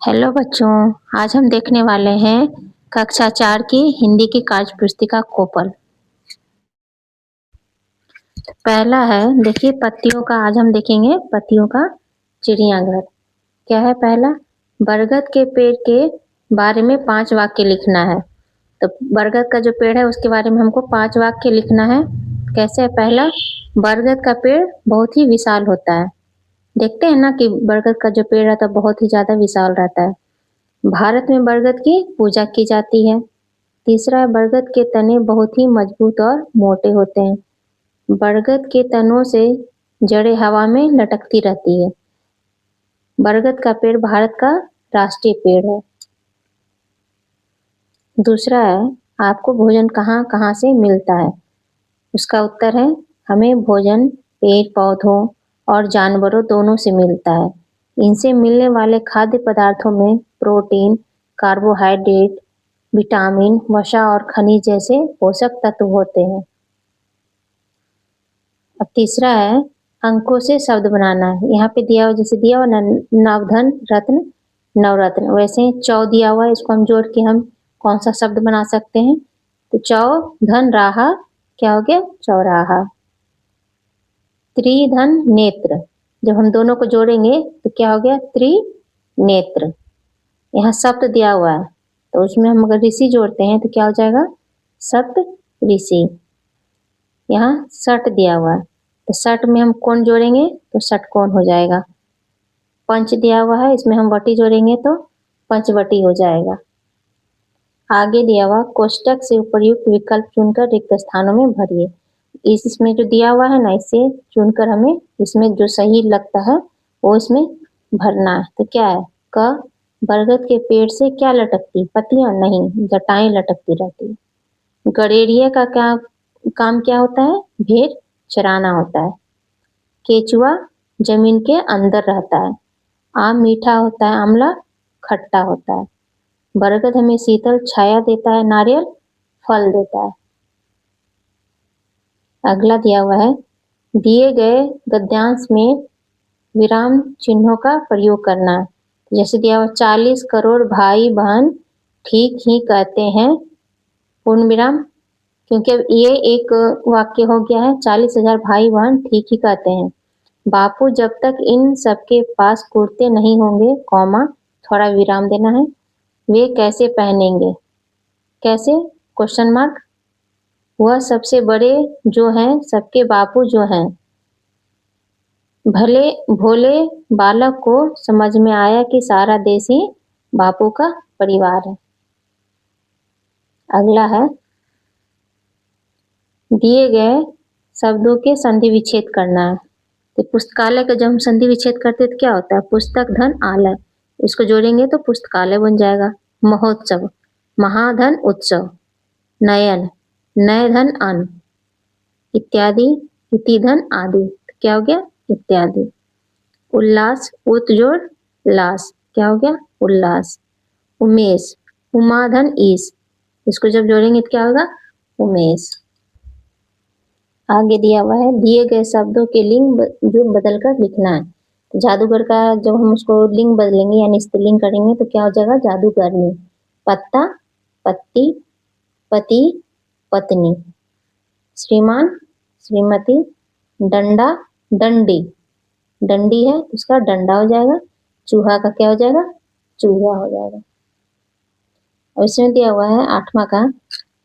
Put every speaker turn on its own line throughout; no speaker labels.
Hello बच्चों, आज हम देखने वाले हैं कक्षा 4 की हिंदी की कार्य पुस्तिका कोपल। पहला है, देखिए पत्तियों का, आज हम देखेंगे पत्तियों का चिड़ियाघर। क्या है पहला? बरगद के पेड़ के बारे में 5 वाक्य लिखना है। तो बरगद का जो पेड़ है उसके बारे में हमको 5 वाक्य लिखना है। कैसे है? पहला, बरगद का पेड़ बहुत ही विशाल होता है। देखते हैं ना कि बरगद का जो पेड़ रहता है बहुत ही ज्यादा विशाल रहता है। भारत में बरगद की पूजा की जाती है। तीसरा, बरगद के तने बहुत ही मजबूत और मोटे होते हैं। बरगद के तनों से जड़ें हवा में लटकती रहती है। बरगद का पेड़ भारत का राष्ट्रीय पेड़ है। दूसरा है, आपको भोजन कहाँ कहाँ से मिलता है? उसका उत्तर है, हमें भोजन पेड़ पौधों और जानवरों दोनों से मिलता है। इनसे मिलने वाले खाद्य पदार्थों में प्रोटीन, कार्बोहाइड्रेट, विटामिन, वसा और खनिज जैसे पोषक तत्व होते हैं। अब तीसरा है, अंकों से शब्द बनाना है। यहाँ पे दिया हुआ, जैसे दिया हुआ नवधन रत्न नवरत्न, वैसे चौ दिया हुआ है, इसको हम जोड़ के हम कौन सा शब्द बना सकते हैं? तो चौ धन राहा, क्या हो गया? चौराहा। त्रिधन नेत्र, जब हम दोनों को जोड़ेंगे तो क्या हो गया? त्रिनेत्र। यहाँ सप्त दिया हुआ है, तो उसमें हम अगर ऋषि जोड़ते हैं तो क्या हो जाएगा? सप्त ऋषि। यहाँ सट दिया हुआ है, तो सट में हम कौन जोड़ेंगे तो षटकोण हो जाएगा। पंच दिया हुआ है, इसमें हम वटी जोड़ेंगे तो पंचवटी हो जाएगा। आगे दिया हुआ, कोष्टक से उपयुक्त विकल्प चुनकर रिक्त स्थानों में भरिए। इसमें जो दिया हुआ है ना, इसे चुनकर हमें इसमें जो सही लगता है वो इसमें भरना है। तो क्या है? क, बरगद के पेड़ से क्या लटकती? पत्तियां नहीं, जटाएं लटकती रहती। गडेरिया का क्या काम क्या होता है? भेड़ चराना होता है। केचुआ जमीन के अंदर रहता है। आम मीठा होता है, आंवला खट्टा होता है। बरगद हमें शीतल छाया देता है, नारियल फल देता है। अगला दिया हुआ है, दिए गए गद्यांश में विराम चिन्हों का प्रयोग करना है। जैसे दिया हुआ, 40 करोड़ भाई बहन ठीक ही कहते हैं, पूर्ण विराम, क्योंकि अब ये एक वाक्य हो गया है, 40,000 भाई बहन ठीक ही कहते हैं। बापू जब तक इन सबके पास कुर्ते नहीं होंगे, कौमा, थोड़ा विराम देना है, वे कैसे पहनेंगे? कैसे? Question mark. वह सबसे बड़े जो हैं, सबके बापू जो हैं। भले भोले बालक को समझ में आया कि सारा देश ही बापू का परिवार है। अगला है, दिए गए शब्दों के संधि विच्छेद करना है। तो पुस्तकालय का जब हम संधि विच्छेद करते हैं तो क्या होता है? पुस्तक धन आलय, इसको जोड़ेंगे तो पुस्तकालय बन जाएगा। महोत्सव, महाधन उत्सव। नयन, नय धन अन। इत्यादि, इति धन आदि, तो क्या हो गया? इत्यादि। उल्लास, उत जोड़ लास, क्या हो गया? उल्लास। उमेश, उमाधन ईश, इसको जब जोड़ेंगे तो क्या होगा? उमेश। आगे दिया हुआ है, दिए गए शब्दों के लिंग जो बदलकर लिखना है। जादूगर का जब हम उसको लिंग बदलेंगे यानी स्त्रीलिंग करेंगे तो क्या हो जाएगा? जादूगरनी। पत्ता, पत्ती, पति, पत्नी। श्रीमान, श्रीमती। डंडा, डंडी, डंडी है उसका डंडा हो जाएगा। चूहा का क्या हो जाएगा? चूहा हो जाएगा। और इसमें दिया हुआ है 8वां का,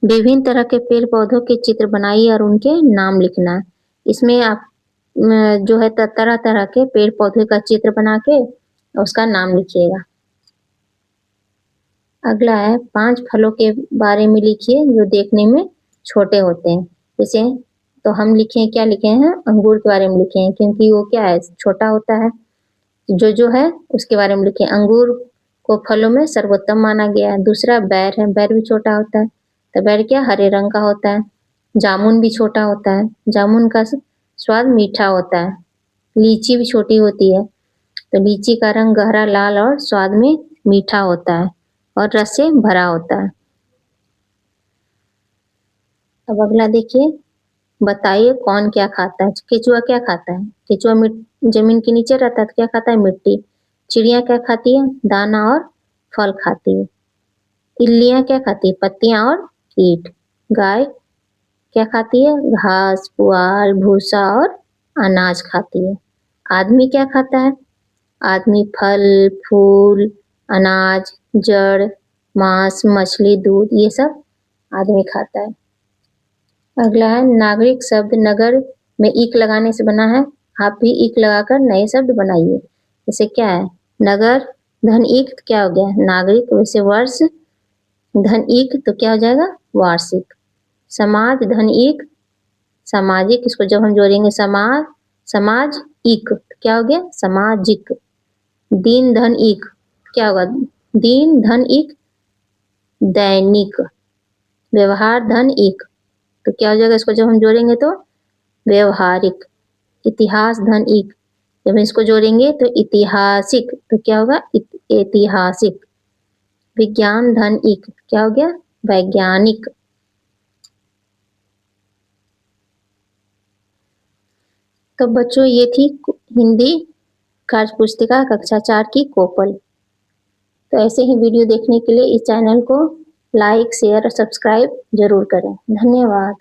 विभिन्न तरह के पेड़ पौधों के चित्र बनाइए और उनके नाम लिखना है। इसमें आप जो है तरह तरह के पेड़ पौधे का चित्र बना के उसका नाम लिखिएगा। अगला है, 5 फलों के बारे में लिखिए जो देखने में छोटे होते हैं। जैसे तो हम लिखे, क्या लिखे हैं? अंगूर के बारे में लिखे हैं, क्योंकि वो क्या है? छोटा होता है। जो है उसके बारे में लिखे। अंगूर को फलों में सर्वोत्तम माना गया है। दूसरा बैर है, बैर भी छोटा होता है, तो बैर क्या? हरे रंग का होता है। जामुन भी छोटा होता है, जामुन का स्वाद मीठा होता है। लीची भी छोटी होती है, तो लीची का रंग गहरा लाल और स्वाद में मीठा होता है और रस से भरा होता है। अब अगला देखिए, बताइए कौन क्या खाता है? केचुआ क्या खाता है? केचुआ जमीन के नीचे रहता है तो क्या खाता है? मिट्टी। चिड़िया क्या खाती है? दाना और फल खाती है। इल्लियां क्या खाती है? पत्तियां और कीट। गाय क्या खाती है? घास, पुआल, भूसा और अनाज खाती है। आदमी क्या खाता है? आदमी फल, फूल, अनाज, जड़, मांस, मछली, दूध, ये सब आदमी खाता है। अगला है नागरिक शब्द नगर में इक लगाने से बना है। आप भी इक लगाकर नए शब्द बनाइए। जैसे क्या है? नगर धन इक तो क्या हो गया? नागरिक। वैसे वर्ष धन इक तो क्या हो जाएगा? वार्षिक। समाज धन इक सामाजिक। इसको जब हम जोड़ेंगे समाज समाज इक तो क्या हो गया? सामाजिक। दिन धन इक क्या होगा? दिन धन इक दैनिक। व्यवहार धन इक तो क्या हो जाएगा? इसको जब हम जोड़ेंगे तो व्यवहारिक। इतिहास धन इक जब इसको जोड़ेंगे तो ऐतिहासिक तो क्या होगा? ऐतिहासिक। विज्ञान धन इक क्या हो गया? वैज्ञानिक। तो बच्चों ये थी हिंदी कार्य पुस्तिका कक्षा 4 की कोपल। तो ऐसे ही वीडियो देखने के लिए इस चैनल को लाइक, शेयर और सब्सक्राइब जरूर करें। धन्यवाद।